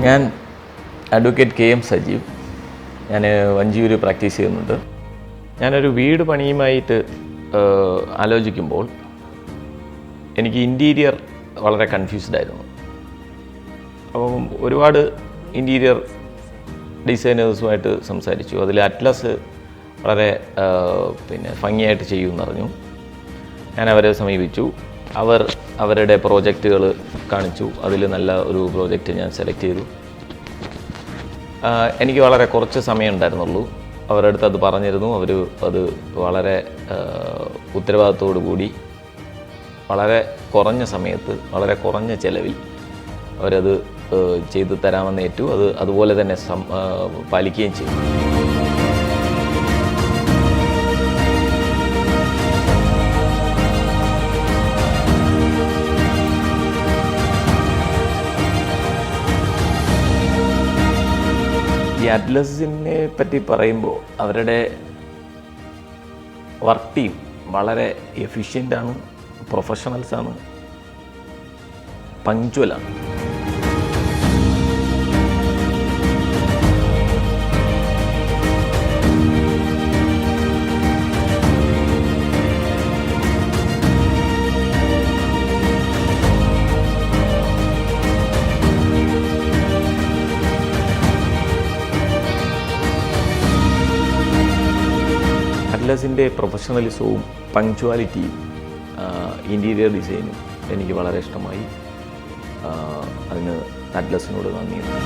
ഞാൻ advocate K M Sajeev. ഞാൻ Vanchiyoor practice ചെയ്യുന്നുണ്ട്. ഞാനൊരു വീട് പണിയുമായിട്ട് ആലോചിക്കുമ്പോൾ എനിക്ക് ഇൻറ്റീരിയർ വളരെ കൺഫ്യൂസ്ഡ് ആയിരുന്നു. അപ്പം ഒരുപാട് ഇൻറ്റീരിയർ ഡിസൈനേഴ്സുമായിട്ട് സംസാരിച്ചു. അതിൽ അറ്റ്ലസ് വളരെ ഭംഗിയായിട്ട് ചെയ്യുമെന്ന് പറഞ്ഞു. ഞാൻ അവരെ സമീപിച്ചു. അവർ അവരുടെ പ്രോജക്റ്റുകൾ കാണിച്ചു. അതിൽ നല്ല ഒരു പ്രോജക്റ്റ് ഞാൻ സെലക്ട് ചെയ്തു. എനിക്ക് വളരെ കുറച്ച് സമയം ഉണ്ടായിരുന്നുള്ളൂ. അവരുടെ അടുത്ത് അത് പറഞ്ഞിരുന്നു. അവർ അത് വളരെ ഉത്തരവാദിത്തോടു കൂടി വളരെ കുറഞ്ഞ സമയത്ത് വളരെ കുറഞ്ഞ ചിലവിൽ അവരത് ചെയ്തു തരാമെന്ന് ഏറ്റു. അത് അതുപോലെ തന്നെ പാലിക്കുകയും ചെയ്തു. ഈ അറ്റ്ലസിനെ പറ്റി പറയുമ്പോൾ അവരുടെ വർക്ക് ടീം വളരെ എഫിഷ്യൻ്റാണ്, പ്രൊഫഷണൽസാണ്, പങ്ക്ച്വലാണ്. അറ്റ്ലസിൻ്റെ പ്രൊഫഷണലിസവും പങ്ക്ച്വാലിറ്റിയും ഇൻറ്റീരിയർ ഡിസൈനും എനിക്ക് വളരെ ഇഷ്ടമായി. അതിന് അറ്റ്ലസിനോട് നന്ദിയുണ്ട്.